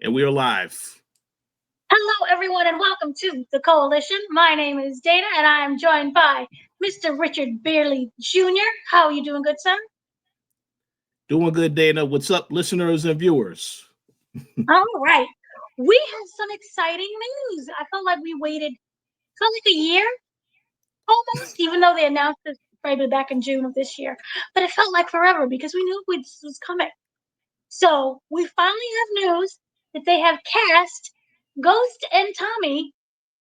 And we are live. Hello, everyone, and welcome to the Coalition. My name is Dana, and I am joined by Mr. Richard Beerley Jr. How are you doing, good sir? Doing good, Dana. What's up, listeners and viewers? All right. We have some exciting news. I felt like a year almost, even though they announced this probably back in June of this year. But it felt like forever because we knew this was coming. So we finally have news that they have cast Ghost and Tommy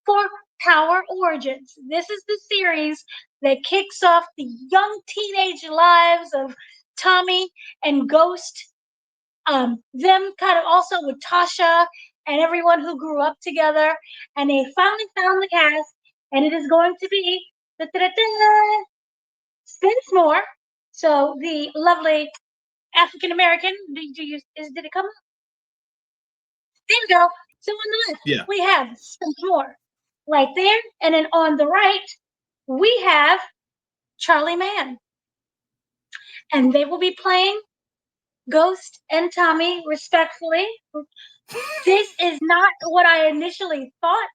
for Power Origins. This is the series that kicks off the young teenage lives of Tommy and Ghost. Them kind of also with Tasha and everyone who grew up together. And they finally found the cast, and it is going to be Spence Moore. So the lovely African American. Did it come up? There we go. So on the left, Yeah. we have Spence Moore right there. And then on the right, we have Charlie Mann. And they will be playing Ghost and Tommy, respectfully. This is not what I initially thought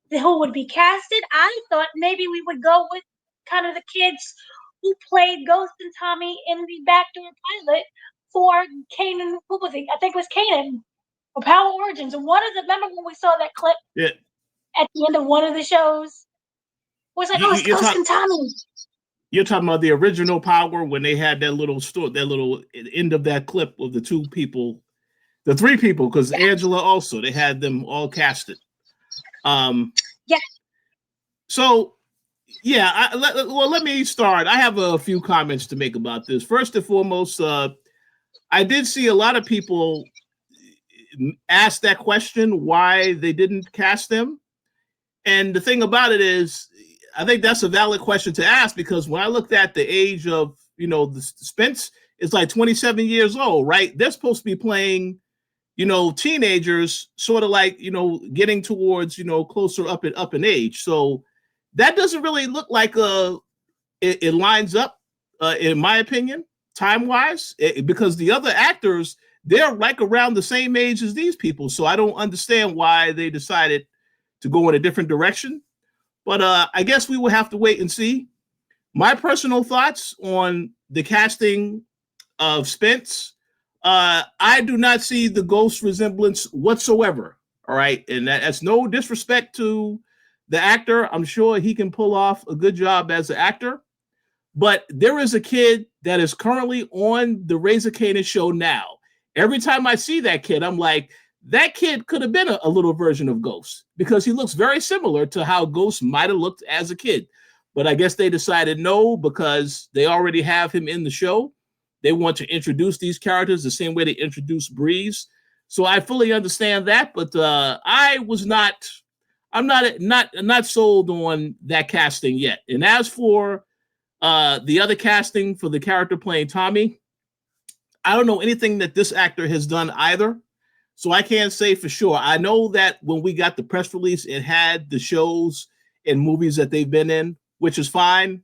who would be casted. I thought maybe we would go with kind of the kids who played Ghost and Tommy in the backdoor pilot for Kanan. Who was it? I think it was Kanan for Power Origins. And remember when we saw that clip Yeah. at the end of one of the shows? Was like, it's Ghost and Tommy. You're talking about the original Power when they had that little end of that clip of the two people, the three people, because Angela also, they had them all casted. Yeah. So, yeah, let me start. I have a few comments to make about this. First and foremost, I did see a lot of people ask that question, why they didn't cast them. And the thing about it is, I think that's a valid question to ask, because when I looked at the age of, the Spence is like 27 years old, right? They're supposed to be playing, teenagers, sort of like, getting towards, closer up in age. So that doesn't really look like it lines up, in my opinion, time-wise, because the other actors, they're like around the same age as these people. So I don't understand why they decided to go in a different direction. But I guess we will have to wait and see. My personal thoughts on the casting of Spence, I do not see the Ghost resemblance whatsoever. All right. And that's no disrespect to the actor. I'm sure he can pull off a good job as an actor. But there is a kid that is currently on the Razor Kanan show now. Every time I see that kid, I'm like, that kid could have been a little version of Ghost, because he looks very similar to how Ghost might have looked as a kid. But I guess they decided no, because they already have him in the show. They want to introduce these characters the same way they introduced Breeze. So I fully understand that, but I'm not sold on that casting yet. And as for the other casting for the character playing Tommy, I don't know anything that this actor has done either. So I can't say for sure. I know that when we got the press release, it had the shows and movies that they've been in, which is fine.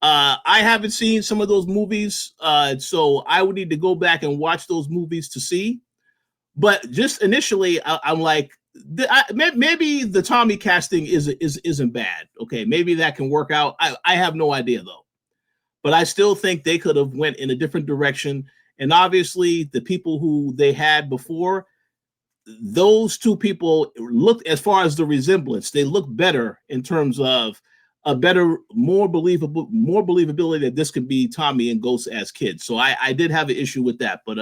I haven't seen some of those movies, so I would need to go back and watch those movies to see. But just initially, I'm like, maybe the Tommy casting isn't bad. Okay, maybe that can work out. I have no idea though. But I still think they could have went in a different direction. And obviously, the people who they had before, those two people looked, as far as the resemblance, they look better in terms of a better, more believability that this could be Tommy and Ghost as kids. So I did have an issue with that, but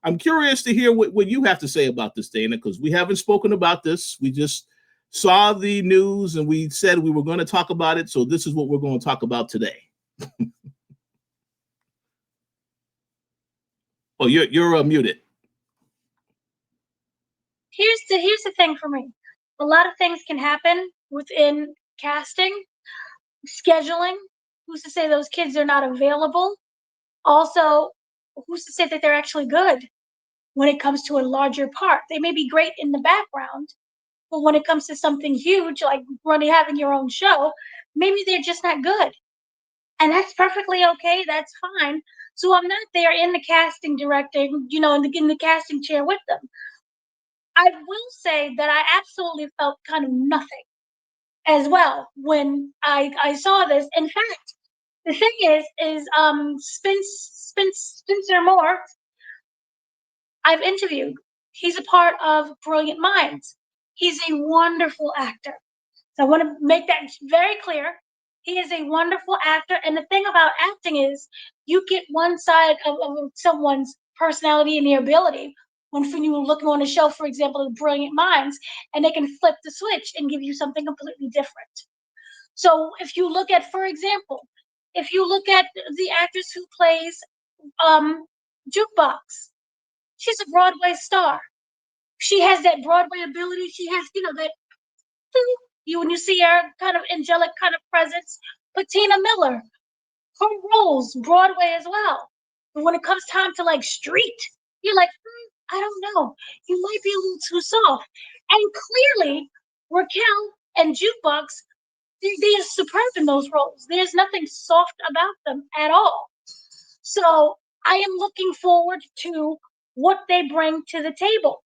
I'm curious to hear what you have to say about this, Dana, because we haven't spoken about this. We just saw the news and we said we were going to talk about it. So this is what we're going to talk about today. Oh, you're muted. Here's the thing for me. A lot of things can happen within casting, scheduling. Who's to say those kids are not available? Also, who's to say that they're actually good when it comes to a larger part? They may be great in the background, but when it comes to something huge like having your own show, maybe they're just not good. And that's perfectly okay. That's fine. So I'm not there in the casting directing, in the casting chair with them. I will say that I absolutely felt kind of nothing as well when I saw this. In fact, the thing is Spencer Moore, I've interviewed. He's a part of Brilliant Minds. He's a wonderful actor. So I want to make that very clear. He is a wonderful actor. And the thing about acting is you get one side of someone's personality and their ability when you're looking on a show, for example, of Brilliant Minds, and they can flip the switch and give you something completely different. So if you look at, for example, if you look at the actress who plays Jukebox, she's a Broadway star. She has that Broadway ability. She has, that when you see her kind of angelic kind of presence. But Tina Miller, her roles, Broadway as well. But when it comes time to like street, you're like, I don't know. You might be a little too soft. And clearly, Raquel and Jukebox, they are superb in those roles. There's nothing soft about them at all. So I am looking forward to what they bring to the table.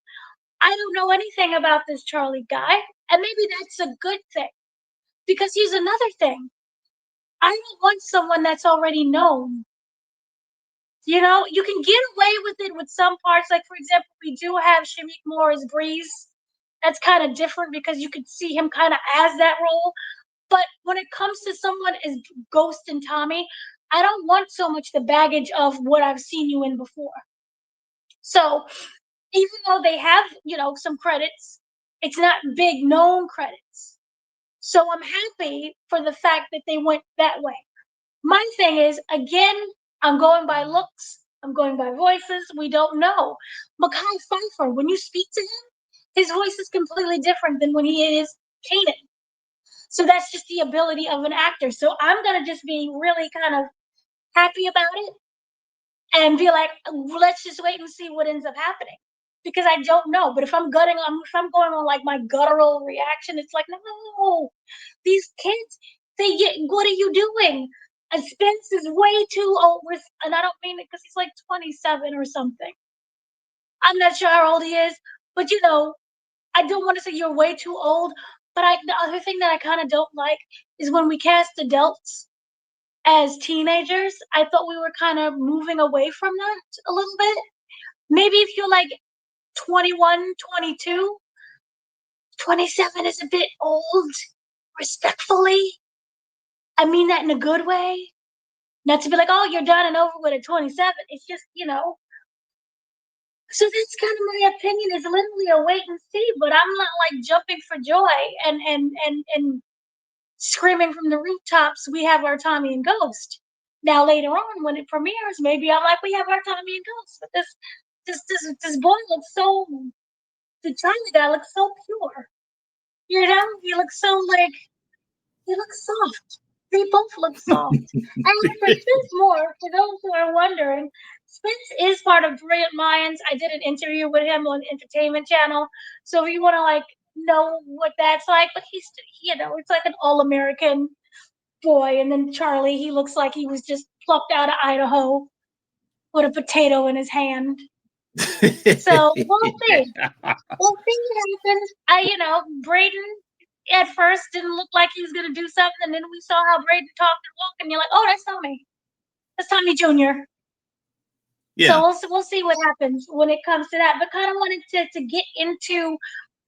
I don't know anything about this Charlie guy, and maybe that's a good thing. Because here's another thing. I don't want someone that's already known. You can get away with it with some parts. Like, for example, we do have Shamik Moore as Breeze. That's kind of different because you could see him kind of as that role. But when it comes to someone as Ghost and Tommy, I don't want so much the baggage of what I've seen you in before. So even though they have, some credits, it's not big known credits. So I'm happy for the fact that they went that way. My thing is, again, I'm going by looks. I'm going by voices. We don't know. Mekhi Phifer, when you speak to him, his voice is completely different than when he is Kanan. So that's just the ability of an actor. So I'm going to just be really kind of happy about it and be like, let's just wait and see what ends up happening. Because I don't know. But if I'm going on like my guttural reaction, it's like, no, these kids, what are you doing? And Spence is way too old, and I don't mean it because he's like 27 or something. I'm not sure how old he is, but I don't want to say you're way too old. But the other thing that I kind of don't like is when we cast adults as teenagers. I thought we were kind of moving away from that a little bit. Maybe if you're like 21, 22, 27 is a bit old, respectfully. I mean that in a good way. Not to be like, oh, you're done and over with at 27. It's just, So that's kind of my opinion. Is literally a wait and see. But I'm not like jumping for joy and screaming from the rooftops. We have our Tommy and Ghost. Now later on, when it premieres, maybe I'm like, we have our Tommy and Ghost. But this boy looks so. The Charlie guy looks so pure. He looks so like. He looks soft. They both look soft. And for Spence Moore, for those who are wondering, Spence is part of Brilliant Minds. I did an interview with him on Entertainment Channel. So if you want to know what that's like, but he's it's like an all-American boy. And then Charlie, he looks like he was just plucked out of Idaho with a potato in his hand. So we'll see. We'll see what happens. Braden at first didn't look like he was going to do something, and then we saw how Braden talked and walked, and you're like, oh, that's Tommy. That's Tommy Jr. Yeah. So we'll see what happens when it comes to that. But kind of wanted to get into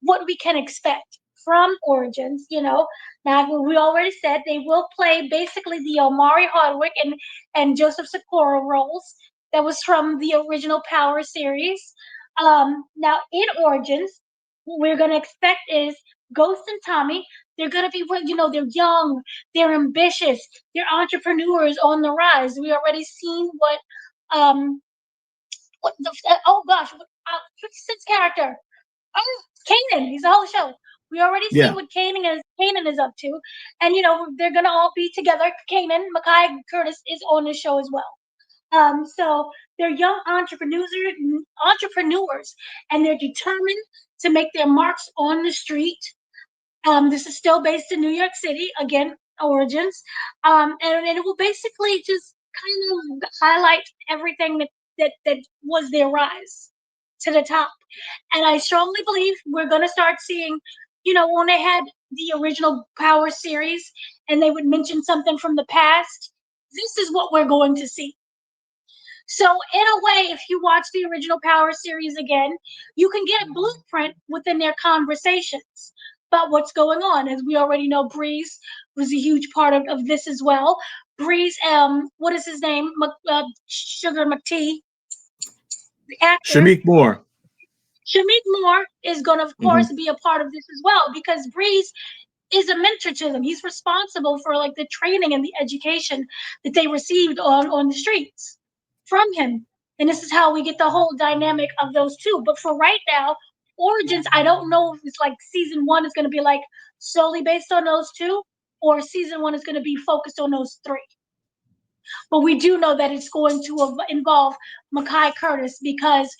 what we can expect from Origins. Now we already said they will play basically the Omari Hardwick and Joseph Sikora roles that was from the original Power series. Now in Origins, what we're going to expect is Ghost and Tommy. They're going to be, they're young, they're ambitious, they're entrepreneurs on the rise. We already seen oh gosh, 50 Cent's character. Oh, Kanan. He's the whole show. We already see what Kanan is up to. And, they're going to all be together. Kanan, Mekhi Curtis is on the show as well. So they're young entrepreneurs, and they're determined to make their marks on the street. This is still based in New York City, again, Origins. And it will basically just kind of highlight everything that was their rise. to the top. And I strongly believe we're going to start seeing, when they had the original Power series and they would mention something from the past, this is what we're going to see. So in a way, if you watch the original Power series again, you can get a blueprint within their conversations about what's going on. As we already know, Breeze was a huge part of this as well. Breeze, what is his name? Sugar McTee, the actor. Shamik Moore. Shamik Moore is going to, of course, be a part of this as well, because Breeze is a mentor to them. He's responsible for like the training and the education that they received on the streets from him. And this is how we get the whole dynamic of those two. But for right now, Origins, I don't know if it's like season 1 is going to be like solely based on those two, or season 1 is going to be focused on those 3. But we do know that it's going to involve Mekhi Curtis, because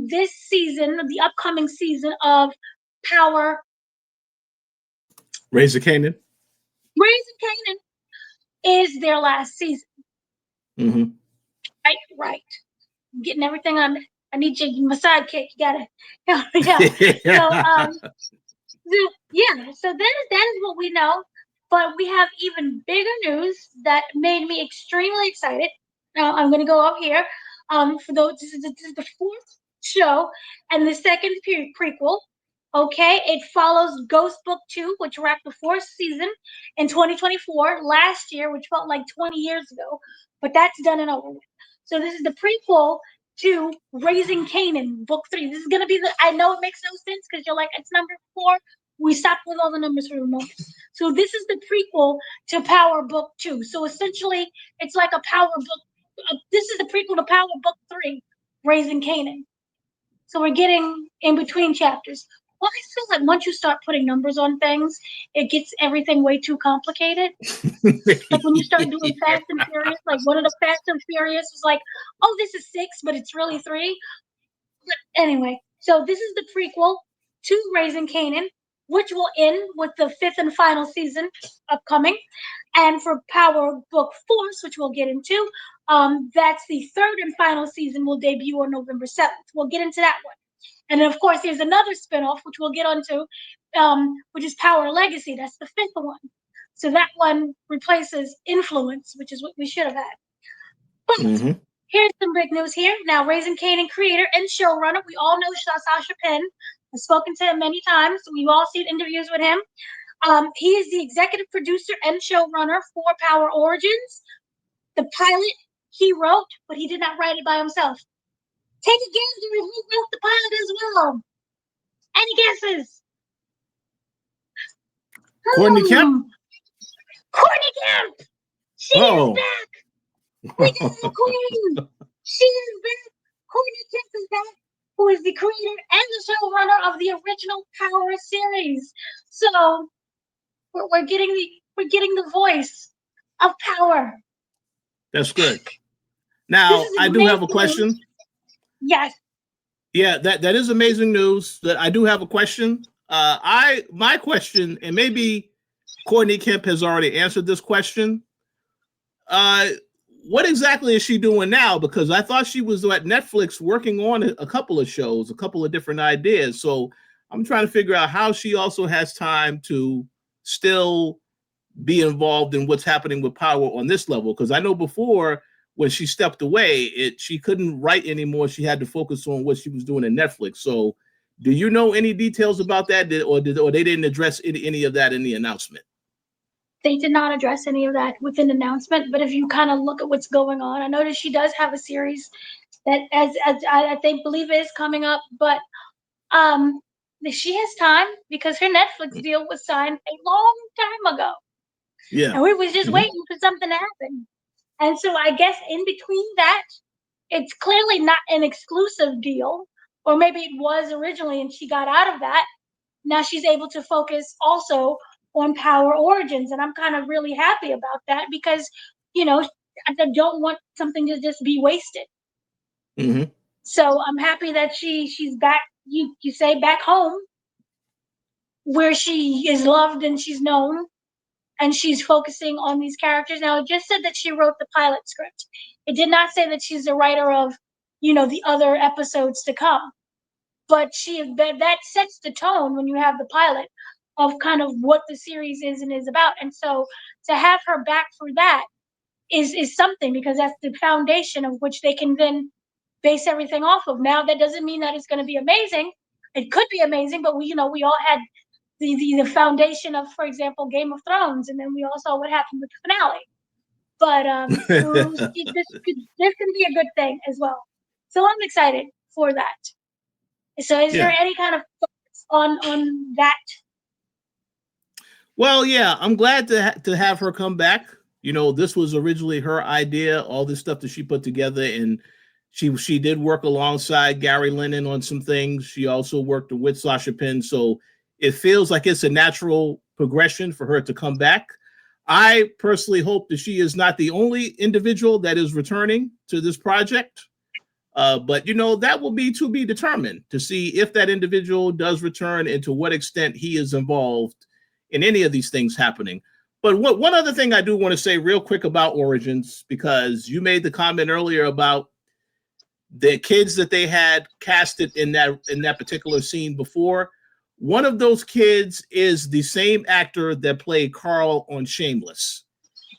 this season, the upcoming season of Power, Raising Kanan, is their last season. Mm-hmm. Right. I'm getting everything on. I need my sidekick. You gotta, yeah. So that is what we know. But we have even bigger news that made me extremely excited. Now I'm gonna go up here. For those, this is the 4th show and the second prequel. Okay, it follows Ghost Book 2, which wrapped the 4th season in 2024, last year, which felt like 20 years ago, but that's done and over with. So this is the prequel to Raising Kanan, Book 3. This is going to be I know it makes no sense because you're like, it's number 4. We stopped with all the numbers for a moment. So this is the prequel to Power Book 2. So essentially, it's like a Power Book. This is the prequel to Power Book 3, Raising Kanan. So we're getting in between chapters. Well, I feel like once you start putting numbers on things, it gets everything way too complicated. Like when you start doing Fast and Furious, like one of the Fast and Furious was like, oh, this is 6, but it's really 3. But anyway, so this is the prequel to Raising Kanan, which will end with the 5th and final season upcoming. And for Power Book Force, which we'll get into, that's the 3rd and final season, will debut on November 7th. We'll get into that one. And then, of course, there's another spinoff, which we'll get onto, which is Power Legacy. That's the 5th one. So that one replaces Influence, which is what we should have had. But here's some big news here. Now, Raising Kanan creator and showrunner, we all know Sasha Penn. I've spoken to him many times. We've all seen interviews with him. He is the executive producer and showrunner for Power Origins. The pilot he wrote, but he did not write it by himself. Take a guess who wrote the pilot as well. Any guesses? Courtney Kemp? Courtney Kemp! She is back! We got the queen! She is back! Courtney Kemp is back, who is the creator and the showrunner of the original Power series. So we're getting the voice of Power. That's good. Now I do have a question. Yes. Yeah, that is amazing news. That I do have a question. My question, and maybe Courtney Kemp has already answered this question. What exactly is she doing now? Because I thought she was at Netflix working on a couple of shows, a couple of different ideas. So I'm trying to figure out how she also has time to still be involved in what's happening with Power on this level. Because I know before, when she stepped away, she couldn't write anymore. She had to focus on what she was doing in Netflix. So do you know any details about that? Or they didn't address any of that in the announcement? They did not address any of that within the announcement. But if you kind of look at what's going on, I noticed she does have a series that as I believe is coming up. But she has time because her Netflix deal was signed a long time ago. Yeah. And we was just waiting for something to happen. And so I guess in between that, it's clearly not an exclusive deal, or maybe it was originally and she got out of that. Now she's able to focus also on Power Origins. And I'm kind of really happy about that because, I don't want something to just be wasted. Mm-hmm. So I'm happy that she's back, you say back home, where she is loved and she's known. And she's focusing on these characters. Now, it just said that she wrote the pilot script. It did not say that she's the writer of, the other episodes to come. But that sets the tone when you have the pilot of kind of what the series is and is about. And so to have her back for that is something, because that's the foundation of which they can then base everything off of. Now, that doesn't mean that it's going to be amazing. It could be amazing, but we all had the foundation of, for example, Game of Thrones, and then we all saw what happened with the finale. But this can be a good thing as well. So I'm excited for that. So is there any kind of thoughts on that? Well, yeah, I'm glad to have her come back. This was originally her idea, all this stuff that she put together, and she did work alongside Gary Lennon on some things. She also worked with Sasha Penn, so it feels like it's a natural progression for her to come back. I personally hope that she is not the only individual that is returning to this project. But that will be to be determined, to see if that individual does return and to what extent he is involved in any of these things happening. But one other thing I do want to say real quick about Origins, because you made the comment earlier about the kids that they had casted in that particular scene before. One of those kids is the same actor that played Carl on Shameless.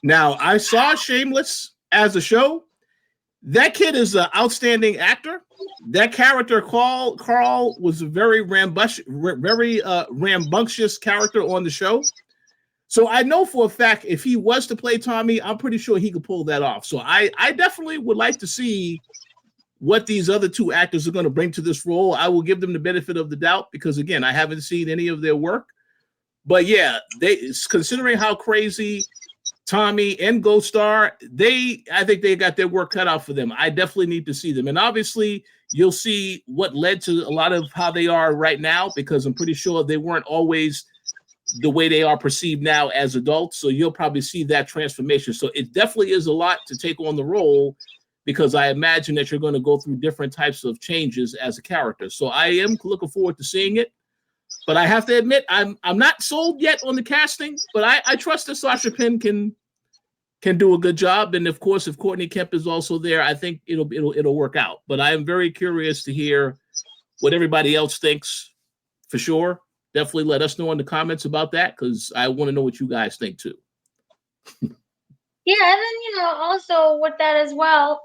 Now, I saw Shameless as a show. That kid is an outstanding actor. That character, Carl, was a very rambunctious character on the show. So I know for a fact if he was to play Tommy, I'm pretty sure he could pull that off. So I definitely would like to see what these other two actors are going to bring to this role. I will give them the benefit of the doubt because, again, I haven't seen any of their work. But yeah, considering how crazy Tommy and Ghost Star, I think they got their work cut out for them. I definitely need to see them. And obviously, you'll see what led to a lot of how they are right now, because I'm pretty sure they weren't always the way they are perceived now as adults. So you'll probably see that transformation. So it definitely is a lot to take on the role, because I imagine that you're going to go through different types of changes as a character. So I am looking forward to seeing it. But I have to admit, I'm not sold yet on the casting, but I trust that Sasha Penn can do a good job. And of course, if Courtney Kemp is also there, I think it'll work out. But I am very curious to hear what everybody else thinks, for sure. Definitely let us know in the comments about that, because I want to know what you guys think too. Yeah, and then also with that as well.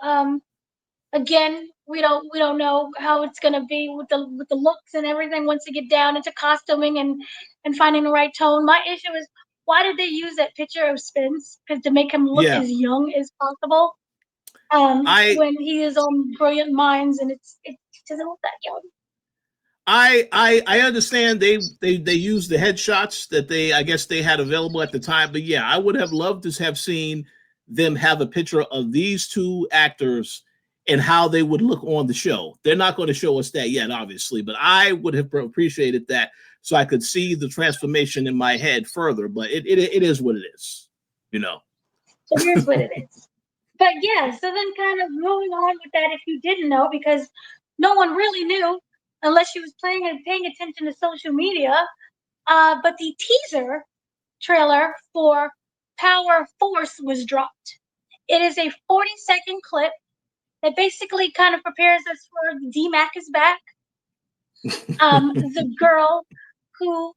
Again, we don't know how it's gonna be with the looks and everything once they get down into costuming and finding the right tone. My issue is, why did they use that picture of Spence? Because to make him look as young as possible. When he is on Brilliant Minds, and it doesn't look that young. I understand they used the headshots that I guess they had available at the time, but yeah, I would have loved to have seen them have a picture of these two actors and how they would look on the show. They're not going to show us that yet, obviously, but I would have appreciated that so I could see the transformation in my head further. But it is what it is, It is what it is. But yeah, so then kind of moving on with that, if you didn't know, because no one really knew unless you was paying attention to social media. But the teaser trailer for Power Force was dropped. It is a 40-second clip that basically kind of prepares us for DMAC is back. The girl who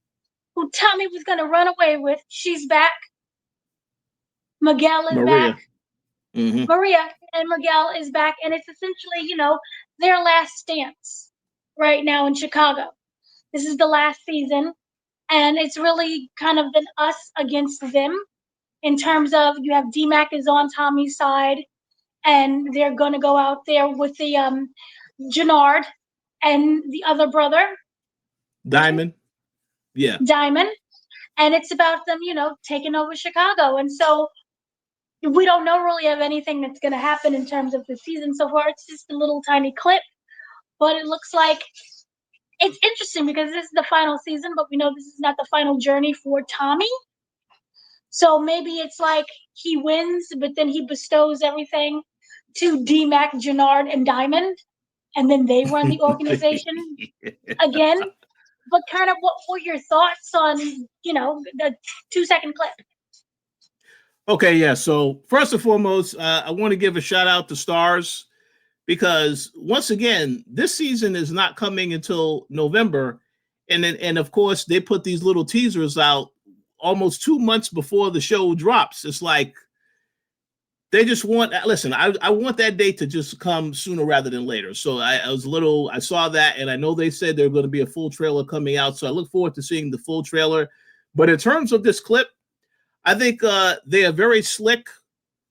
Tommy was going to run away with, she's back. Miguel is back. Mm-hmm. Maria and Miguel is back, and it's essentially, their last stance right now in Chicago. This is the last season, and it's really kind of been us against them in terms of, you have DMAC is on Tommy's side, and they're going to go out there with the Jannard and the other brother. Diamond. Yeah. Diamond. And it's about them, taking over Chicago. And so we don't know really of anything that's going to happen in terms of the season so far. It's just a little tiny clip. But it looks like it's interesting because this is the final season, but we know this is not the final journey for Tommy. So maybe it's like he wins, but then he bestows everything to DMAC, Jannard, and Diamond, and then they run the organization again. But kind of, what were your thoughts on, the 2-second clip? Okay, yeah. So first and foremost, I want to give a shout out to Stars. because once again, this season is not coming until November, and of course they put these little teasers out almost 2 months before the show drops. It's like they just want. Listen, I want that date to just come sooner rather than later. So I saw that, and I know they said there's going to be a full trailer coming out. So I look forward to seeing the full trailer. But in terms of this clip, I think they are very slick.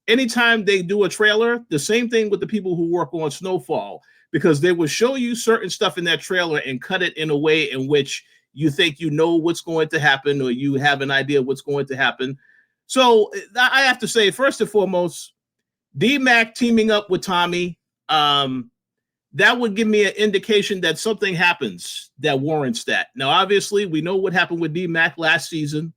Anytime they do a trailer, the same thing with the people who work on Snowfall, because they will show you certain stuff in that trailer and cut it in a way in which you think you know what's going to happen, or you have an idea what's going to happen. So I have to say, first and foremost, D-Mac teaming up with Tommy, that would give me an indication that something happens that warrants that. Now, obviously, we know what happened with D-Mac last season.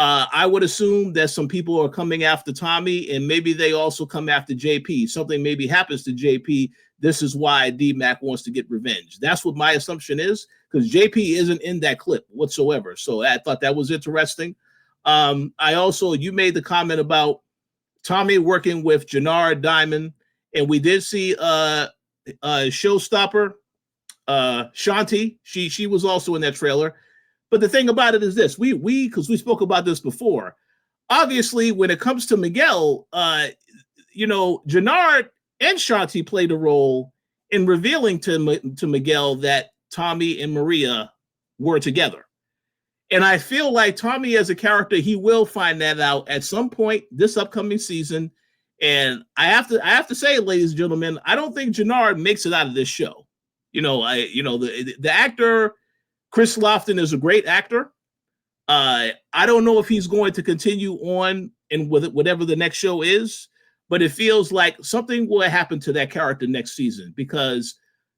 I would assume that some people are coming after Tommy, and maybe they also come after JP. Something maybe happens to JP. This is why D-Mac wants to get revenge. That's what my assumption is, because JP isn't in that clip whatsoever. So I thought that was interesting. You made the comment about Tommy working with Jannard Diamond, and we did see Showstopper, Shanti. She was also in that trailer. But the thing about it is this: because we spoke about this before. Obviously, when it comes to Miguel, Jannard and Shanti played a role in revealing to Miguel that Tommy and Maria were together. And I feel like Tommy, as a character, he will find that out at some point this upcoming season. And I have to say, ladies and gentlemen, I don't think Jannard makes it out of this show. The actor Chris Lofton is a great actor. I don't know if he's going to continue on in with whatever the next show is, but it feels like something will happen to that character next season, because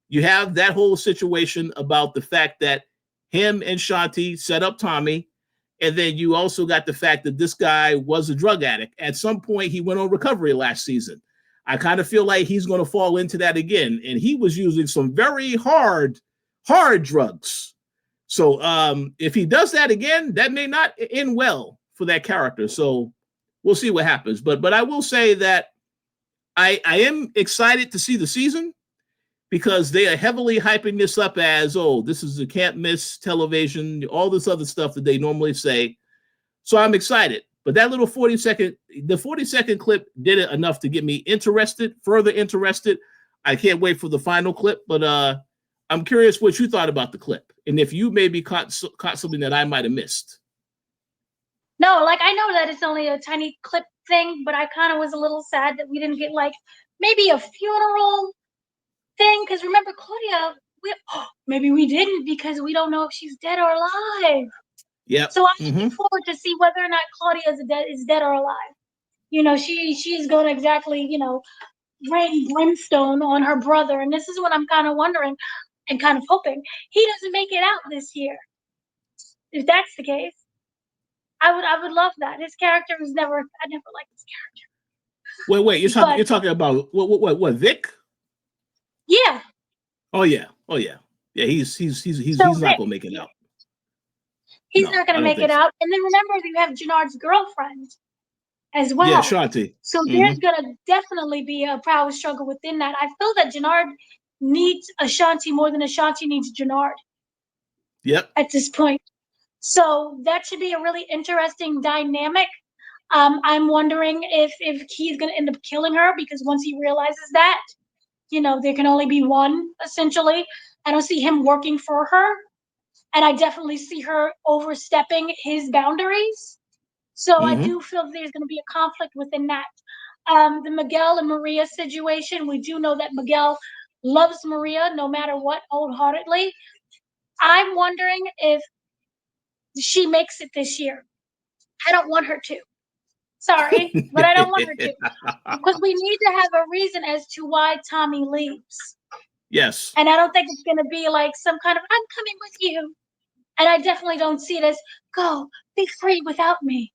you have that whole situation about the fact that him and Shanti set up Tommy, and then you also got the fact that this guy was a drug addict. At some point, he went on recovery last season. I kind of feel like he's going to fall into that again, and he was using some very hard drugs. So if he does that again, that may not end well for that character. So we'll see what happens. But I will say that I am excited to see the season, because they are heavily hyping this up as, this is a can't miss television, all this other stuff that they normally say. So I'm excited. But that little 40-second clip did it enough to get me further interested. I can't wait for the final clip, but I'm curious what you thought about the clip, and if you maybe caught something that I might have missed. No, I know that it's only a tiny clip thing, but I kind of was a little sad that we didn't get maybe a funeral thing, because remember Claudia, maybe we didn't, because we don't know if she's dead or alive. Yeah. So I'm looking forward to see whether or not Claudia is dead or alive. She's going to exactly, rain brimstone on her brother, and this is what I'm kind of wondering and kind of hoping he doesn't make it out this year. If that's the case, I would love that. His character I never liked his character. Wait, you're talking about what Vic? Yeah. Oh yeah. Yeah, he's not gonna make it out. He's not gonna make it out. And then remember, you have Jannard's girlfriend as well. Yeah, Shanti. So there's gonna definitely be a power struggle within that. I feel that Jannard needs Ashanti more than Ashanti needs Jannard. Yep. At this point. So that should be a really interesting dynamic. I'm wondering if he's gonna end up killing her, because once he realizes that, there can only be one, essentially. I don't see him working for her, and I definitely see her overstepping his boundaries. So I do feel there's going to be a conflict within that. The Miguel and Maria situation, we do know that Miguel loves Maria no matter what, wholeheartedly. I'm wondering if she makes it this year. I don't want her to. Sorry, but I don't want her to. Because we need to have a reason as to why Tommy leaves. Yes. And I don't think it's going to be like some kind of, I'm coming with you. And I definitely don't see it as, go, be free without me.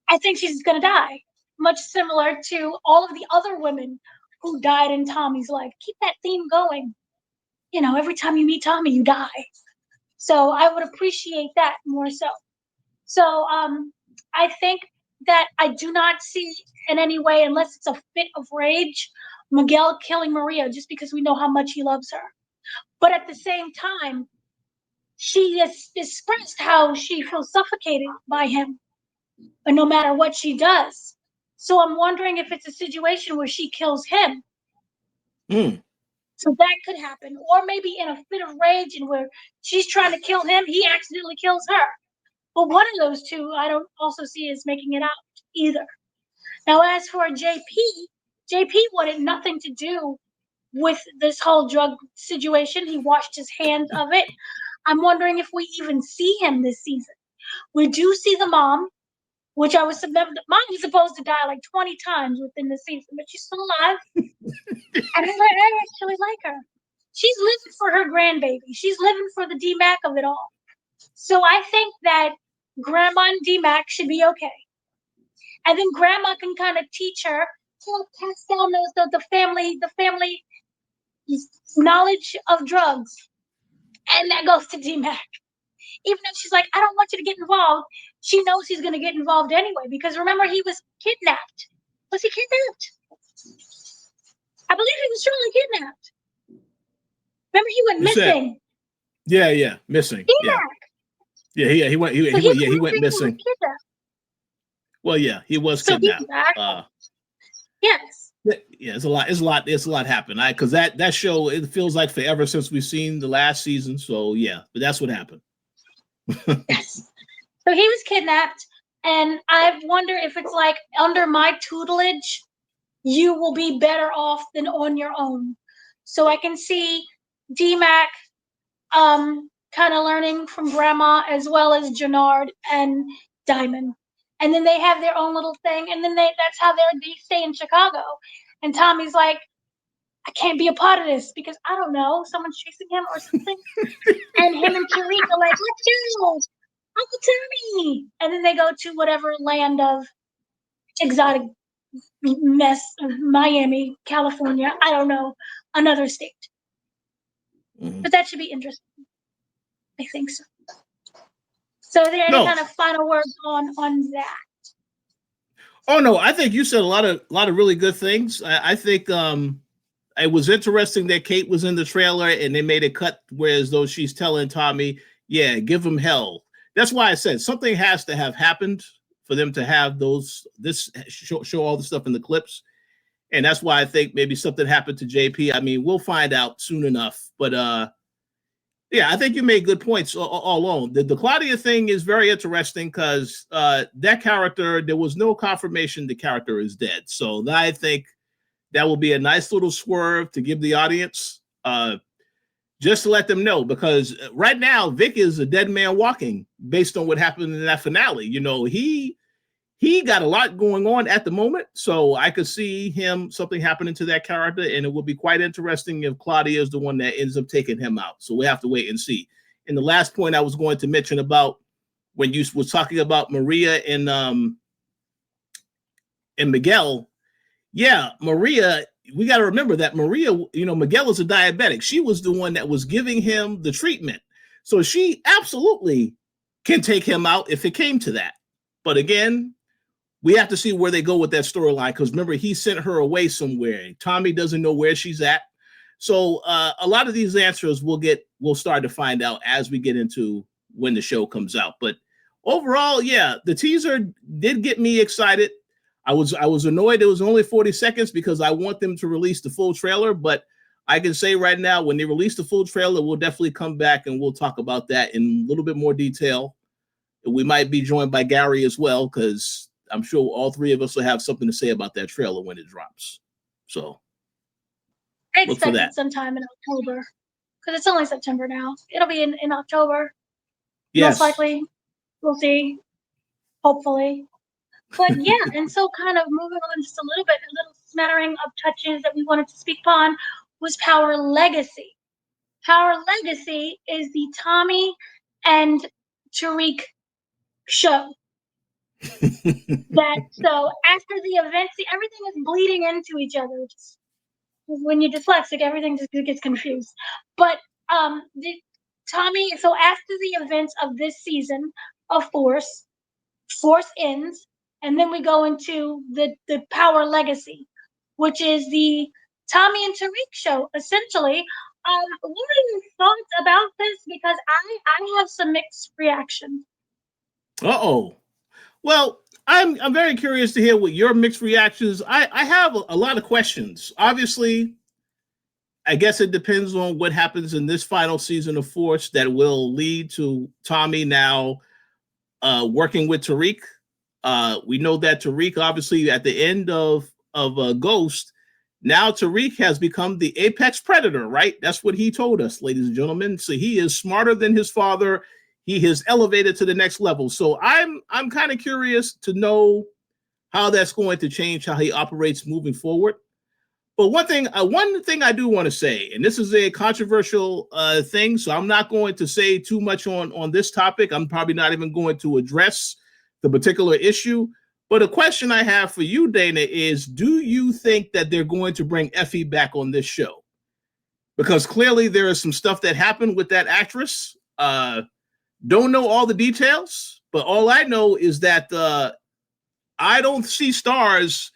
I think she's going to die. Much similar to all of the other women who died in Tommy's life. Keep that theme going. Every time you meet Tommy, you die. So I would appreciate that more so. So I think that I do not see in any way, unless it's a fit of rage Miguel killing Maria just because we know how much he loves her. But at the same time, she has expressed how she feels suffocated by him, and no matter what she does. So I'm wondering if it's a situation where she kills him. So that could happen. Or maybe in a fit of rage and where she's trying to kill him, he accidentally kills her. But one of those two I don't also see as making it out either. Now, as for JP wanted nothing to do with this whole drug situation. He washed his hands of it. I'm wondering if we even see him this season. We do see the mom, which mom is supposed to die like 20 times within the season, but she's still alive. And I actually like her. She's living for her grandbaby. She's living for the DMAC of it all. So I think that Grandma and DMAC should be okay. And then Grandma can kind of teach her to pass down the family knowledge of drugs. And that goes to DMAC. Even though she's like, I don't want you to get involved, she knows he's going to get involved anyway. Because remember, he was kidnapped. Was he kidnapped? I believe he was truly kidnapped. Remember, he went missing. Yeah, missing. Yeah, he went missing. Well, yeah, he was kidnapped. Yes. Yeah, it's a lot happened. Because that show, it feels like forever since we've seen the last season. So yeah, but that's what happened. Yes. So he was kidnapped, and I wonder if it's like under my tutelage, you will be better off than on your own. So I can see DMAC kind of learning from Grandma as well as Jannard and Diamond. And then they have their own little thing, and then that's how they stay in Chicago. And Tommy's like, I can't be a part of this because I don't know, someone's chasing him or something. And him and Tariq are like, let's go, Uncle Tommy. And then they go to whatever land of exotic mess, Miami, California, I don't know, another state. But that should be interesting. I think so. So are there any kind of final words on that? Oh no, I think you said a lot of really good things. I think it was interesting that Kate was in the trailer and they made it cut whereas though she's telling Tommy, yeah, give him hell. That's why I said something has to have happened for them to have this show all the stuff in the clips. And that's why I think maybe something happened to JP. I mean, we'll find out soon enough. But yeah, I think you made good points all along. The Claudia thing is very interesting because that character, there was no confirmation the character is dead. So I think that will be a nice little swerve to give the audience just to let them know, because right now Vic is a dead man walking based on what happened in that finale. You know, he got a lot going on at the moment, so I could see something happening to that character, and it would be quite interesting if Claudia is the one that ends up taking him out. So we have to wait and see. And the last point I was going to mention about when you was talking about Maria and Miguel, yeah, Maria, we got to remember that Maria, Miguel is a diabetic. She was the one that was giving him the treatment. So she absolutely can take him out if it came to that. But again, we have to see where they go with that storyline, because remember, he sent her away somewhere. Tommy doesn't know where she's at. So a lot of these answers we'll start to find out as we get into when the show comes out. But overall, yeah, the teaser did get me excited. I was annoyed it was only 40 seconds because I want them to release the full trailer, but I can say right now, when they release the full trailer, we'll definitely come back and we'll talk about that in a little bit more detail. We might be joined by Gary as well, because I'm sure all three of us will have something to say about that trailer when it drops. So I expect it sometime in October, because it's only September now. It'll be in October. Yes. Most likely. We'll see. Hopefully. But yeah, and so kind of moving on just a little smattering of touches that we wanted to speak upon was Power Legacy. Power Legacy is the Tommy and Tariq show. So after the event, everything is bleeding into each other. When you're dyslexic, everything just gets confused. But Tommy, so after the events of this season of Force ends, and then we go into the Power Legacy, which is the Tommy and Tariq show, essentially. What are your thoughts about this? Because I have some mixed reactions. Uh-oh. Well, I'm very curious to hear what your mixed reactions. I have a lot of questions. Obviously, I guess it depends on what happens in this final season of Force that will lead to Tommy now working with Tariq. We know that Tariq, obviously, at the end of Ghost, now Tariq has become the apex predator, right? That's what he told us, ladies and gentlemen. So he is smarter than his father. He has elevated to the next level. So I'm kind of curious to know how that's going to change how he operates moving forward. But one thing I do want to say, and this is a controversial thing, so I'm not going to say too much on this topic. I'm probably not even going to address the particular issue. But a question I have for you, Dana, is: do you think that they're going to bring Effie back on this show? Because clearly there is some stuff that happened with that actress. Don't know all the details, but all I know is that I don't see Stars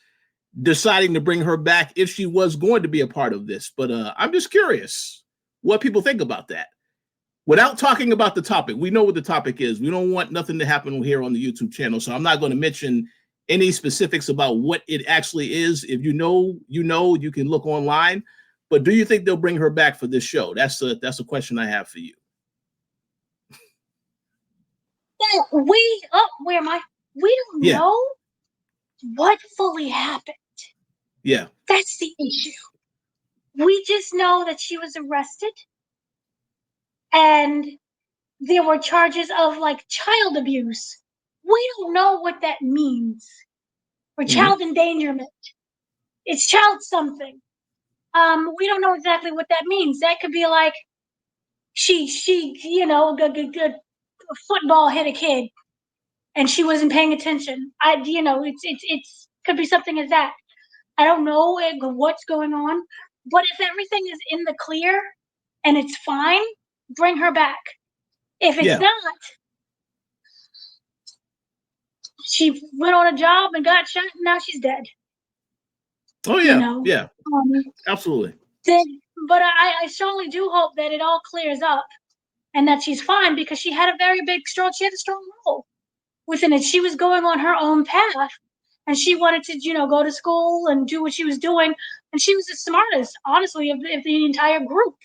deciding to bring her back if she was going to be a part of this. But I'm just curious what people think about that. Without talking about the topic, we know what the topic is. We don't want nothing to happen here on the YouTube channel, so I'm not going to mention any specifics about what it actually is. If you know, you can look online. But do you think they'll bring her back for this show? That's a question I have for you. We don't know what fully happened. Yeah. That's the issue. We just know that she was arrested and there were charges of like child abuse. We don't know what that means. Or child endangerment. It's child something. We don't know exactly what that means. That could be like she good football hit a kid and she wasn't paying attention. It's could be something as that. I don't know what's going on, but if everything is in the clear and it's fine, bring her back. If it's not, she went on a job and got shot and now she's dead. Oh yeah, yeah, absolutely. But I strongly do hope that it all clears up and that she's fine because she had a strong role within it. She was going on her own path and she wanted to, go to school and do what she was doing. And she was the smartest, honestly, of the entire group.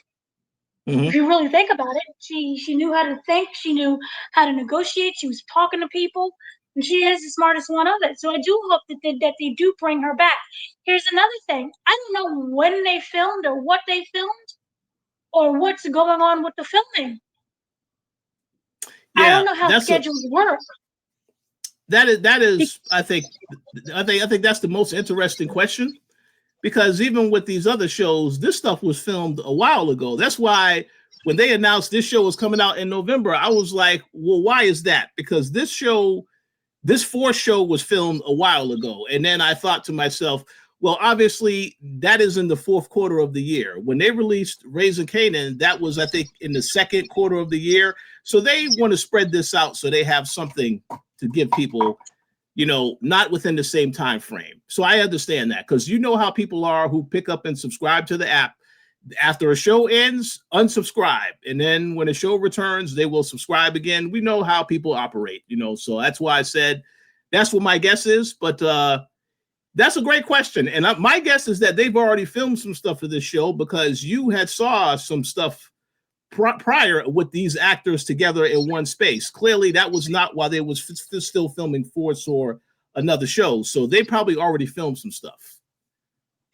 If you really think about it, she knew how to think. She knew how to negotiate. She was talking to people. And she is the smartest one of it. So I do hope that they do bring her back. Here's another thing. I don't know when they filmed or what they filmed or what's going on with the filming. I don't know how schedules work. That is I think that's the most interesting question, because even with these other shows, this stuff was filmed a while ago. That's why when they announced this show was coming out in November, I was like, well, why is that? Because this Force show was filmed a while ago. And then I thought to myself, well, obviously that is in the fourth quarter of the year. When they released Raising Kanan, that was, I think, in the second quarter of the year. So they want to spread this out so they have something to give people, not within the same time frame. So I understand that, because you know how people are who pick up and subscribe to the app. After a show ends, unsubscribe. And then when a show returns, they will subscribe again. We know how people operate, so that's why I said that's what my guess is. But that's a great question. And my guess is that they've already filmed some stuff for this show, because you had saw some stuff prior with these actors together in one space. Clearly, that was not while they was still filming Force or another show. So they probably already filmed some stuff.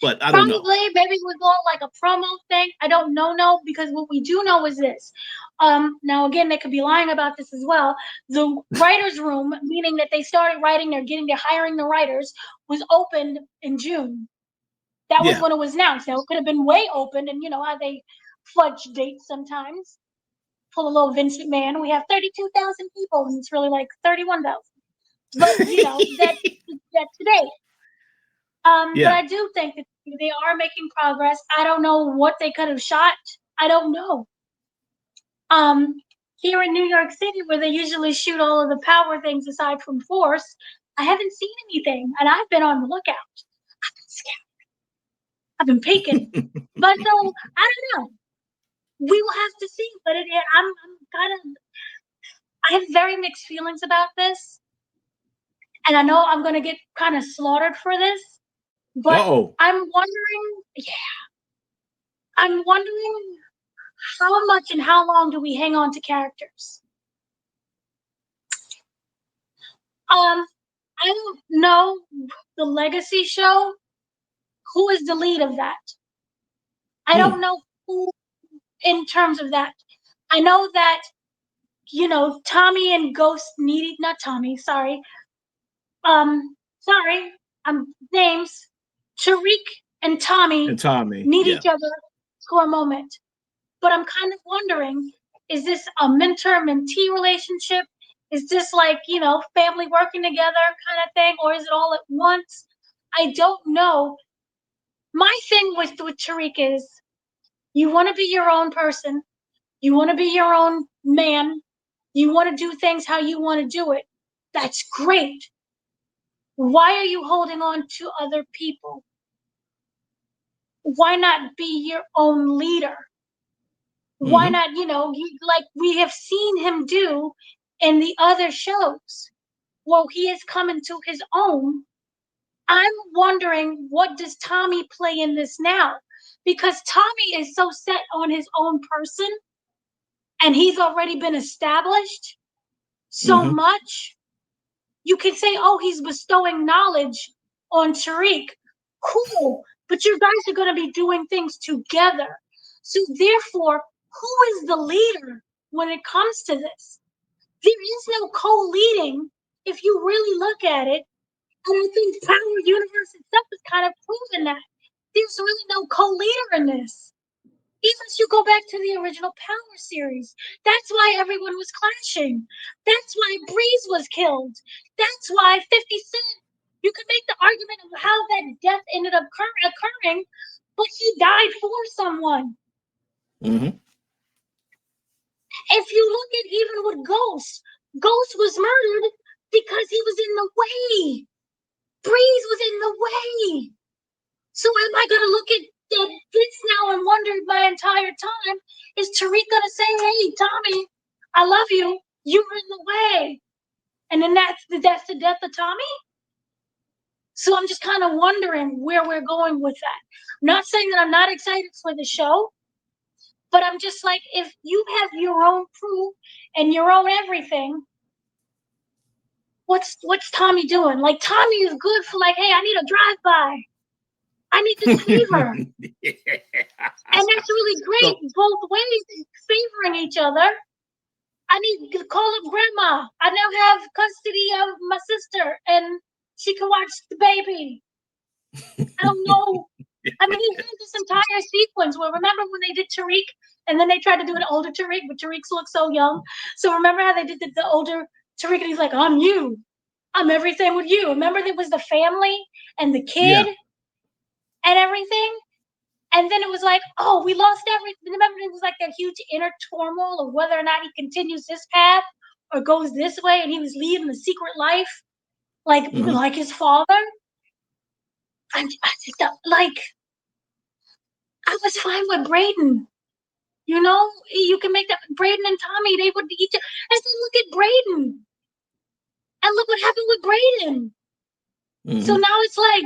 But I don't know. Probably, maybe it was all like a promo thing. I don't know, because what we do know is this. Now, again, they could be lying about this as well. The writer's room, meaning that they started writing, they're hiring the writers, was opened in June. That was when it was announced. Now, it could have been way open, and how they fudge dates sometimes. Pull a little Vince McMahon. We have 32,000 people, and it's really like 31,000. But, that's today. But I do think that they are making progress. I don't know what they could have shot. I don't know. Here in New York City, where they usually shoot all of the power things aside from Force, I haven't seen anything, and I've been on the lookout. I've been scared. I've been peeking. But so I don't know. We will have to see. But I'm kind of, I have very mixed feelings about this, and I know I'm gonna get kind of slaughtered for this. But Uh-oh. I'm wondering how much and how long do we hang on to characters? I don't know the Legacy show. Who is the lead of that? I don't know who in terms of that. I know that, Tommy and Ghost needed, not Tommy, sorry. Sorry, names. Tariq and Tommy need each other for a moment. But I'm kind of wondering, is this a mentor-mentee relationship? Is this like, family working together kind of thing? Or is it all at once? I don't know. My thing with Tariq is, you want to be your own person. You want to be your own man. You want to do things how you want to do it. That's great. Why are you holding on to other people? Why not be your own leader? Why not, like we have seen him do in the other shows? Well, he is coming to his own. I'm wondering, what does Tommy play in this now? Because Tommy is so set on his own person, and he's already been established so much. You can say, oh, he's bestowing knowledge on Tariq. Cool. But you guys are going to be doing things together. So therefore, who is the leader when it comes to this? There is no co-leading if you really look at it. And I think Power Universe itself has kind of proven that. There's really no co-leader in this. Even if you go back to the original Power series, that's why everyone was clashing. That's why Breeze was killed. That's why 50 Cent, you could make the argument of how that death ended up occurring, but he died for someone. If you look at even with Ghost was murdered because he was in the way. Breeze was in the way. So am I going to look at this now and wonder my entire time, is Tariq going to say, hey, Tommy, I love you. You were in the way. And then that's the death of Tommy? So I'm just kind of wondering where we're going with that. I'm not saying that I'm not excited for the show, but I'm just like, if you have your own crew and your own everything, what's Tommy doing? Like, Tommy is good for like, hey, I need a drive-by. I need this favor. And that's really great, both ways, favoring each other. I need to call up grandma. I now have custody of my sister, and she can watch the baby. I don't know. I mean, he had this entire sequence where, remember when they did Tariq, and then they tried to do an older Tariq, but Tariq looks so young. So remember how they did the older Tariq, and he's like, I'm you. I'm everything with you. Remember there was the family and the kid and everything? And then it was like, oh, we lost everything. Remember, it was like that huge inner turmoil of whether or not he continues this path or goes this way, and he was leading the secret life, like his father. I was fine with Braden. You can make that Braden and Tommy, they would each. I said, look at Braden, and look what happened with Braden. So now it's like,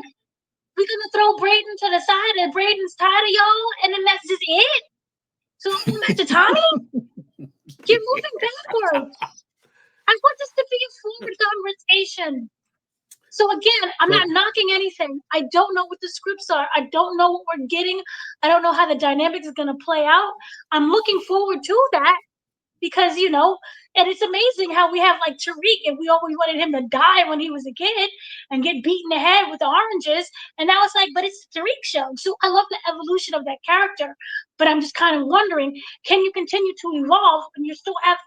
we're gonna throw Braden to the side, and Braden's tired of y'all, and then that's just it. So I'm going back to Tommy. You're moving backwards. I want this to be a fluid conversation. So again, I'm not knocking anything. I don't know what the scripts are. I don't know what we're getting. I don't know how the dynamics is going to play out. I'm looking forward to that because, and it's amazing how we have like Tariq, and we always wanted him to die when he was a kid and get beaten in the head with the oranges. And now it's like, but it's the Tariq show. So I love the evolution of that character. But I'm just kind of wondering, can you continue to evolve when you still have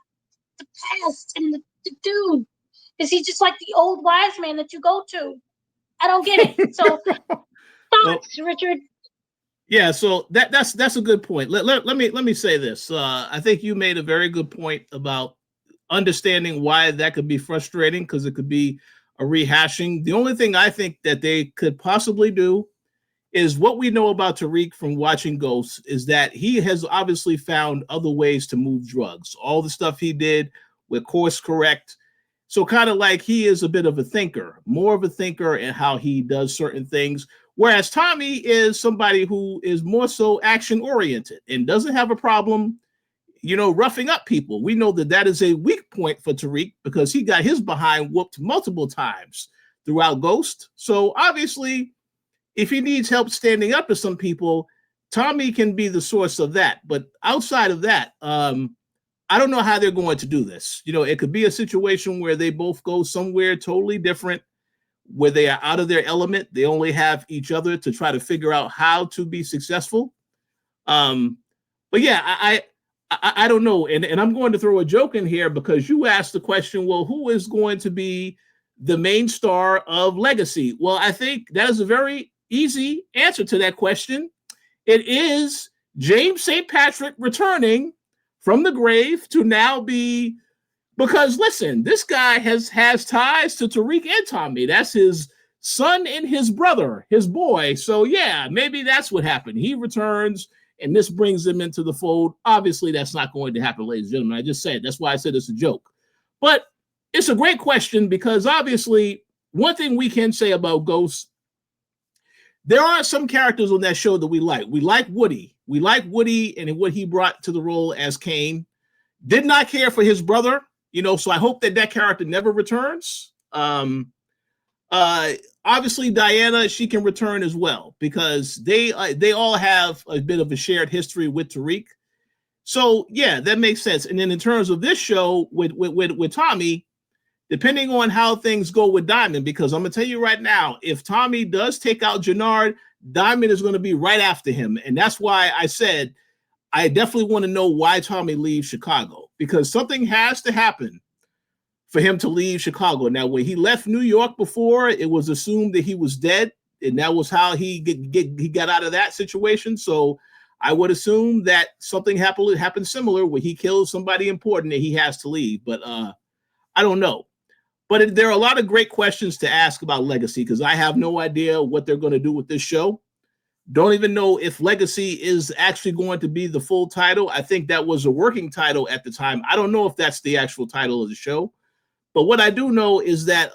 the past and the dude? Is he just like the old wise man that you go to? I don't get it. So thoughts, Richard? Yeah, so that's a good point. Let me say this. I think you made a very good point about understanding why that could be frustrating, because it could be a rehashing. The only thing I think that they could possibly do is what we know about Tariq from watching Ghosts is that he has obviously found other ways to move drugs. All the stuff he did with Course Correct. So kind of like he is a bit of a thinker, more of a thinker in how he does certain things. Whereas Tommy is somebody who is more so action oriented and doesn't have a problem, roughing up people. We know that that is a weak point for Tariq because he got his behind whooped multiple times throughout Ghost. So obviously, if he needs help standing up to some people, Tommy can be the source of that. But outside of that, I don't know how they're going to do this. It could be a situation where they both go somewhere totally different, where they are out of their element. They only have each other to try to figure out how to be successful. But yeah, I don't know. And I'm going to throw a joke in here because you asked the question, well, who is going to be the main star of Legacy? Well, I think that is a very easy answer to that question. It is James St. Patrick returning from the grave to now be, because listen, this guy has ties to Tariq and Tommy. That's his son and his brother, his boy. So yeah, maybe that's what happened. He returns and this brings him into the fold. Obviously, that's not going to happen, ladies and gentlemen. I just said, that's why I said it's a joke. But it's a great question because obviously one thing we can say about Ghost, there are some characters on that show that we like. We like Woody. We like Woody and what he brought to the role as Kane. Did not care for his brother, so I hope that character never returns. Obviously, Diana, she can return as well because they all have a bit of a shared history with Tariq. So yeah, that makes sense. And then in terms of this show with Tommy, depending on how things go with Diamond, because I'm gonna tell you right now, if Tommy does take out Jannard, Diamond is going to be right after him, and that's why I said I definitely want to know why Tommy leaves Chicago, because something has to happen for him to leave Chicago. Now, when he left New York before, it was assumed that he was dead, and that was how he got out of that situation. So I would assume that something happened similar where he killed somebody important and he has to leave. But I don't know. But there are a lot of great questions to ask about Legacy because I have no idea what they're going to do with this show. Don't even know if Legacy is actually going to be the full title. I think that was a working title at the time. I don't know if that's the actual title of the show. But what I do know is that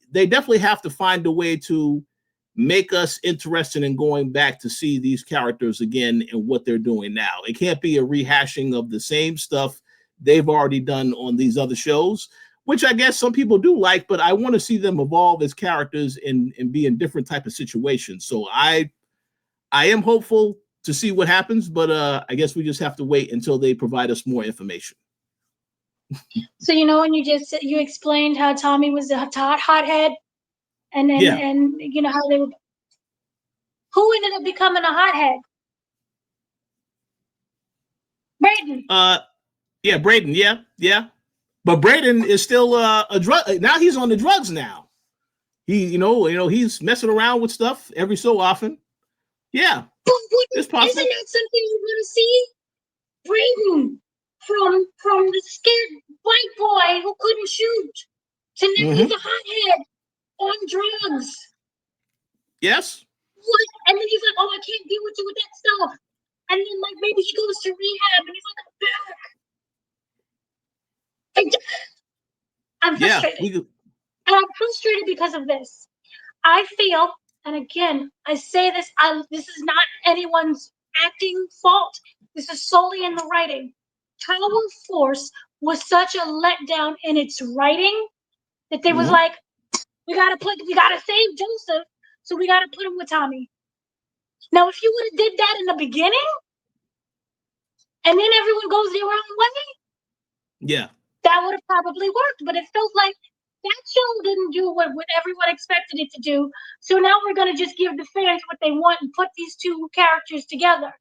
they definitely have to find a way to make us interested in going back to see these characters again and what they're doing now. It can't be a rehashing of the same stuff they've already done on these other shows, which I guess some people do like, but I want to see them evolve as characters and be in different type of situations. So I am hopeful to see what happens, but I guess we just have to wait until they provide us more information. So when you explained how Tommy was a hothead, and then and how who ended up becoming a hothead? Brayden. Yeah, Brayden. Yeah. But Brayden is still a drug. Now he's on the drugs now. He, he's messing around with stuff every so often. Yeah, it's possible. Isn't that something you want to see? Brayden from the scared white boy who couldn't shoot to now he's a hothead on drugs. Yes. What? And then he's like, "Oh, I can't deal with you with that stuff." And then maybe he goes to rehab, and he's like, "I'm back." I'm frustrated. And I'm frustrated because of this. I feel, and again, I say this, this is not anyone's acting fault. This is solely in the writing. Tower Force was such a letdown in its writing that they was like, we gotta save Joseph, so we gotta put him with Tommy. Now, if you would have did that in the beginning, and then everyone goes their own way, that would have probably worked. But it felt like that show didn't do what everyone expected it to do. So now we're gonna just give the fans what they want and put these two characters together.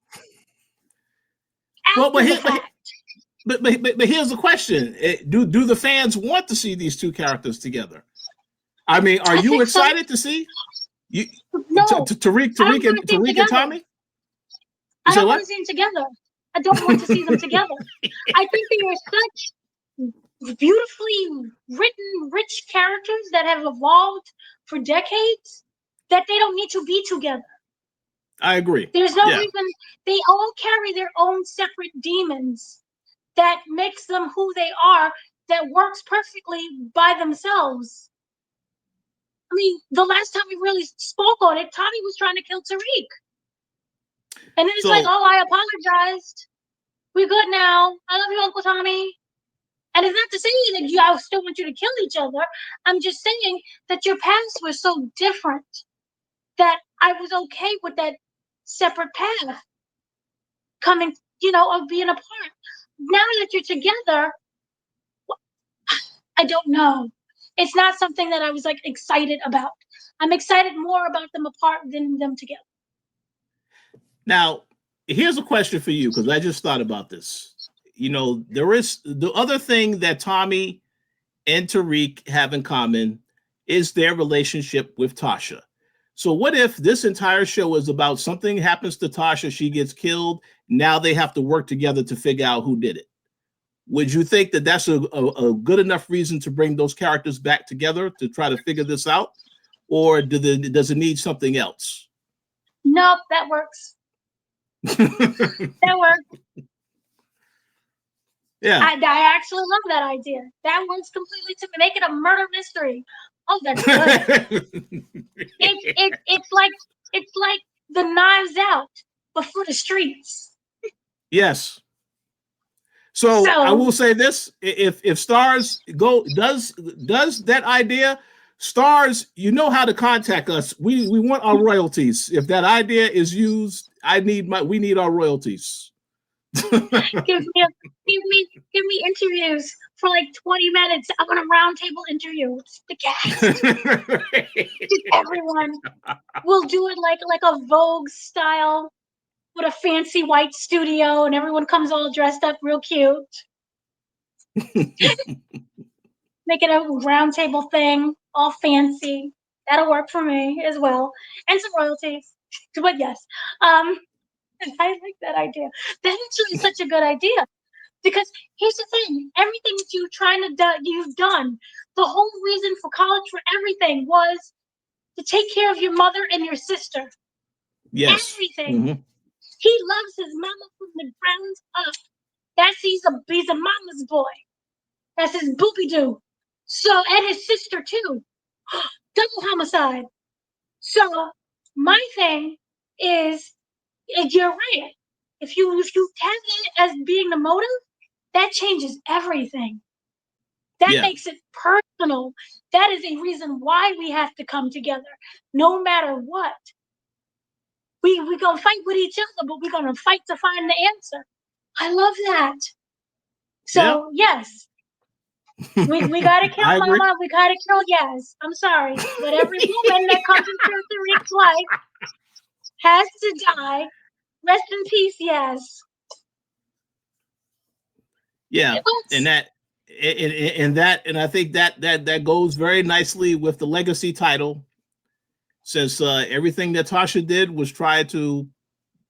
But here's the question: Do the fans want to see these two characters together? I mean, are you excited to see no Tariq and Tommy? I don't want to see them together. I don't want to see them together. I think they are such beautifully written, rich characters that have evolved for decades that they don't need to be together. I agree. There's no reason. They all carry their own separate demons that makes them who they are, that works perfectly by themselves. I mean, the last time we really spoke on it, Tommy was trying to kill Tariq. And then it's like, oh, I apologized. We're good now. I love you, Uncle Tommy. And it's not to say that I still want you to kill each other. I'm just saying that your paths were so different that I was okay with that separate path coming, of being apart. Now that you're together, I don't know. It's not something that I was like excited about. I'm excited more about them apart than them together. Now, here's a question for you, because I just thought about this. There is the other thing that Tommy and Tariq have in common is their relationship with Tasha. So what if this entire show is about something happens to Tasha, she gets killed, now they have to work together to figure out who did it? Would you think that that's a good enough reason to bring those characters back together to try to figure this out? Or does it need something else? Nope, that works. That works. Yeah. I actually love that idea. That works completely to make it a murder mystery. Oh, that's good. It's like the Knives Out, but for the streets. Yes. So I will say this: if Starz does that idea, Starz, you know how to contact us. We want our royalties. If that idea is used, we need our royalties. give me interviews for like 20 minutes. I want a round table interview with the cast. Everyone. We'll do it like a Vogue style with a fancy white studio, and everyone comes all dressed up real cute. Make it a round table thing, all fancy. That'll work for me as well. And some royalties. But yes. I like that idea. That actually is such a good idea. Because here's the thing, everything that you've done, the whole reason for college for everything was to take care of your mother and your sister. Yes. Everything. Mm-hmm. He loves his mama from the ground up. He's a mama's boy. That's his boopy doo. So, and his sister too. Double homicide. So my thing is, you're right. If you have it as being the motive, that changes everything. That makes it personal. That is a reason why we have to come together, no matter what. We're gonna fight with each other, but we're gonna fight to find the answer. I love that. So yes, we gotta kill Mama. We gotta kill Yaz. I'm sorry, but every woman that comes into Tariq's life has to die. Rest in peace, Yaz. Yeah, and I think that goes very nicely with the legacy title, since everything that Tasha did was try to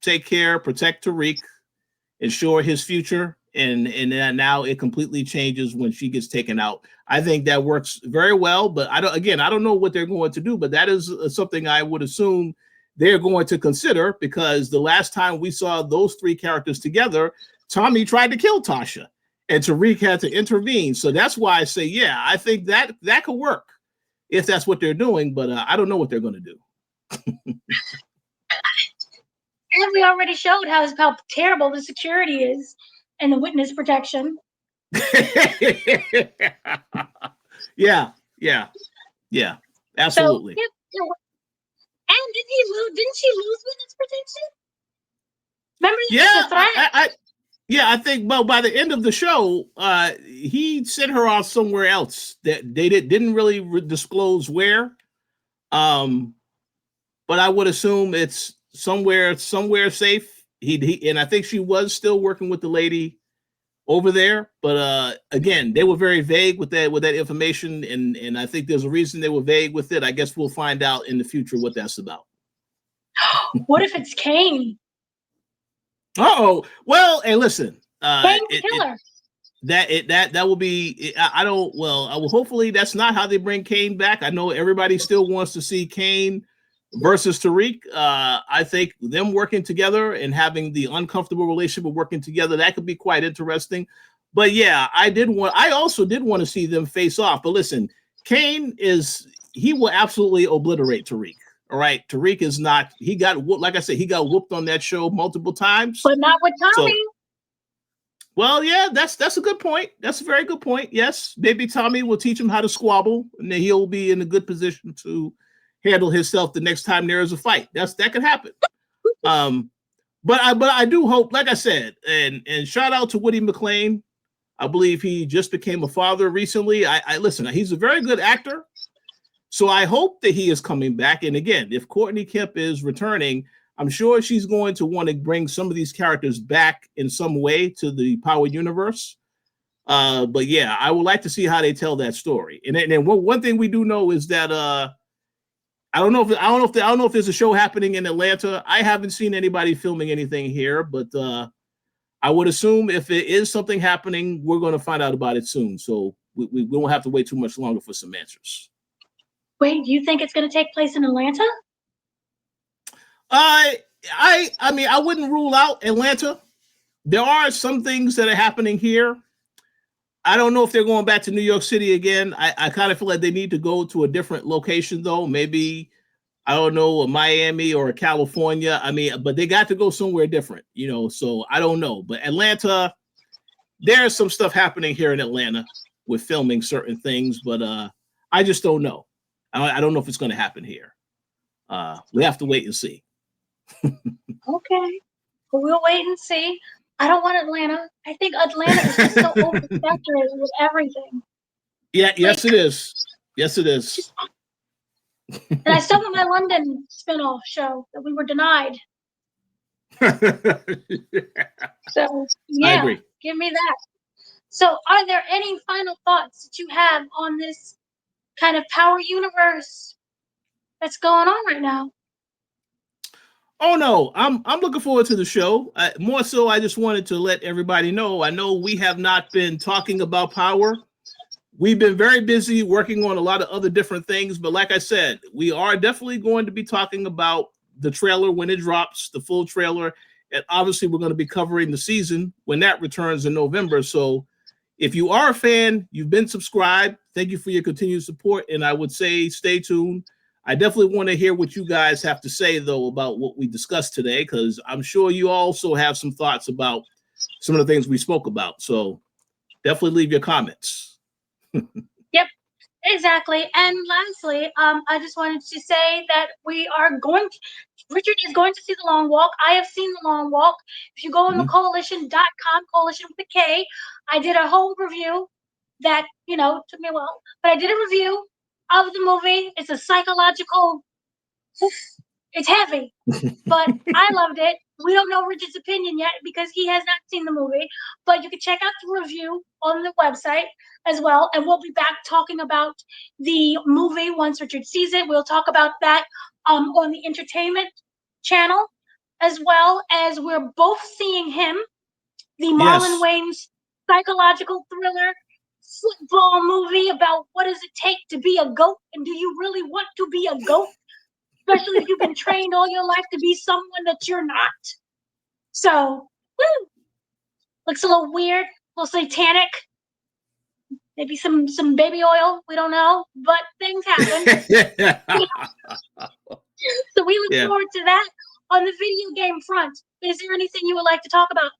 take care, protect Tariq, ensure his future, and now it completely changes when she gets taken out. I think that works very well, but I don't know what they're going to do, but that is something I would assume they're going to consider, because the last time we saw those three characters together, Tommy tried to kill Tasha and Tariq had to intervene. So that's why I say, yeah, I think that could work if that's what they're doing, but I don't know what they're going to do. And we already showed how terrible the security is and the witness protection. Yeah, absolutely. So, and didn't she lose witness protection? Remember? I think by the end of the show, he sent her off somewhere else that they didn't really disclose where. But I would assume it's somewhere safe. And I think she was still working with the lady over there. But again, they were very vague with that information, and I think there's a reason they were vague with it. I guess we'll find out in the future what that's about. What if it's Kane? Oh, well, hey, listen. Kane the killer. That will be. I will hopefully that's not how they bring Kane back. I know everybody still wants to see Kane versus Tariq. I think them working together and having the uncomfortable relationship of working together, that could be quite interesting. But yeah, I also did want to see them face off. But listen, Kane he will absolutely obliterate Tariq. All right. Tariq is not, he got, like I said, he got whooped on that show multiple times. But not with Tommy. So, well, yeah, that's a good point. That's a very good point. Yes, maybe Tommy will teach him how to squabble, and then he'll be in a good position to handle himself the next time there is a fight. That could happen. But I do hope, like I said, and shout out to Woody McClain. I believe he just became a father recently. I listen, he's a very good actor. So I hope that he is coming back. And again, if Courtney Kemp is returning, I'm sure she's going to want to bring some of these characters back in some way to the Power universe. But yeah, I would like to see how they tell that story. And then one thing we do know is that I don't know if there's a show happening in Atlanta. I haven't seen anybody filming anything here, but I would assume if it is something happening, we're going to find out about it soon. So we won't have to wait too much longer for some answers. Wait, do you think it's going to take place in Atlanta? I mean, I wouldn't rule out Atlanta. There are some things that are happening here. I don't know if they're going back to New York City again. I kind of feel like they need to go to a different location, though. Maybe, I don't know, a Miami or a California. I mean, but they got to go somewhere different, so I don't know. But Atlanta, there's some stuff happening here in Atlanta with filming certain things, but I just don't know. I don't know if it's going to happen here. We have to wait and see. Okay. Well, we'll wait and see. I don't want Atlanta. I think Atlanta is just so oversaturated with everything. Yeah, yes, it is. Yes, it is. And I still want my London spinoff show that we were denied. So, yeah, I agree. Give me that. So, are there any final thoughts that you have on this kind of Power universe that's going on right now? Oh no, I'm looking forward to the show. More so, I just wanted to let everybody know. I know we have not been talking about Power. We've been very busy working on a lot of other different things, but like I said, we are definitely going to be talking about the trailer when it drops, the full trailer, and obviously we're going to be covering the season when that returns in November. So if you are a fan, you've been subscribed, thank you for your continued support, and I would say stay tuned. I definitely want to hear what you guys have to say, though, about what we discussed today, because I'm sure you also have some thoughts about some of the things we spoke about. So definitely leave your comments. Yep, exactly. And lastly, I just wanted to say that Richard is going to see The Long Walk. I have seen The Long Walk. If you go on the Koalition.com, Koalition with a K, I did a whole review that, took me a while, but I did a review of the movie. It's a psychological, it's heavy, but I loved it. We don't know Richard's opinion yet because he has not seen the movie, but you can check out the review on the website as well, and we'll be back talking about the movie once Richard sees it. We'll talk about that on the entertainment channel, as well as we're both seeing him, the Marlon Wayans psychological thriller football movie about what does it take to be a GOAT, and do you really want to be a GOAT, especially if you've been trained all your life to be someone that you're not. So, looks a little weird, a little satanic, maybe some baby oil, we don't know, but things happen. So we look forward to that. On the video game front, is there anything you would like to talk about?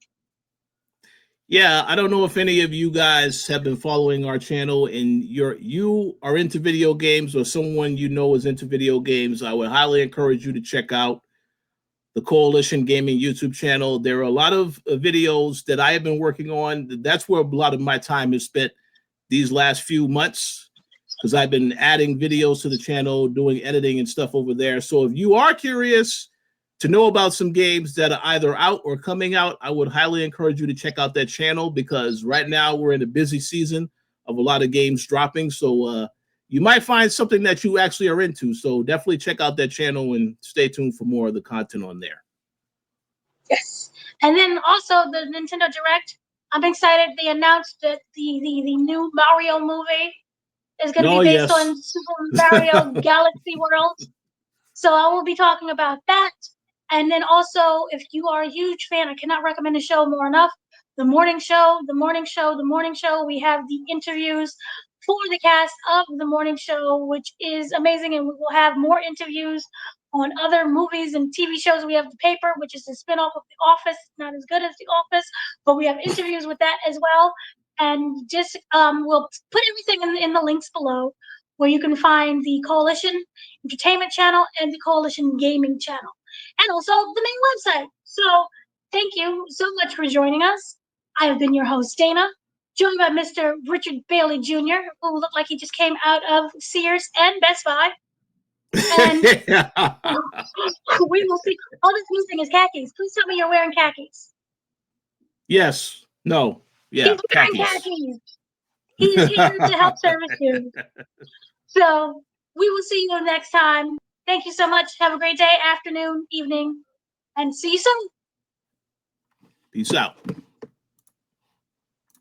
Yeah, I don't know if any of you guys have been following our channel and you are into video games, or someone you know is into video games. I would highly encourage you to check out the Koalition Gaming YouTube channel. There are a lot of videos that I have been working on. That's where a lot of my time is spent these last few months, because I've been adding videos to the channel, doing editing and stuff over there. So if you are curious to know about some games that are either out or coming out, I would highly encourage you to check out that channel, because right now we're in a busy season of a lot of games dropping. So you might find something that you actually are into. So definitely check out that channel and stay tuned for more of the content on there. Yes. And then also the Nintendo Direct. I'm excited. They announced that the new Mario movie is going to be based on Super Mario Galaxy World. So I will be talking about that. And then also, if you are a huge fan, I cannot recommend the show more enough. The morning show, the morning show, the morning show. We have the interviews for the cast of the morning show, which is amazing. And we will have more interviews on other movies and TV shows. We have The Paper, which is a spinoff of The Office. It's not as good as The Office, but we have interviews with that as well. And just we'll put everything in the links below, where you can find the Koalition Entertainment channel and the Koalition Gaming channel, and also the main website. So thank you so much for joining us. I have been your host, Dana, joined by Mr. Richard Bailey Jr., who looked like he just came out of Sears and Best Buy. And we will see. All this missing is khakis. Please tell me you're wearing khakis. Yes. No. Yeah. He's wearing khakis. He's here to help service you. So we will see you next time. Thank you so much. Have a great day, afternoon, evening, and see you soon. Peace out.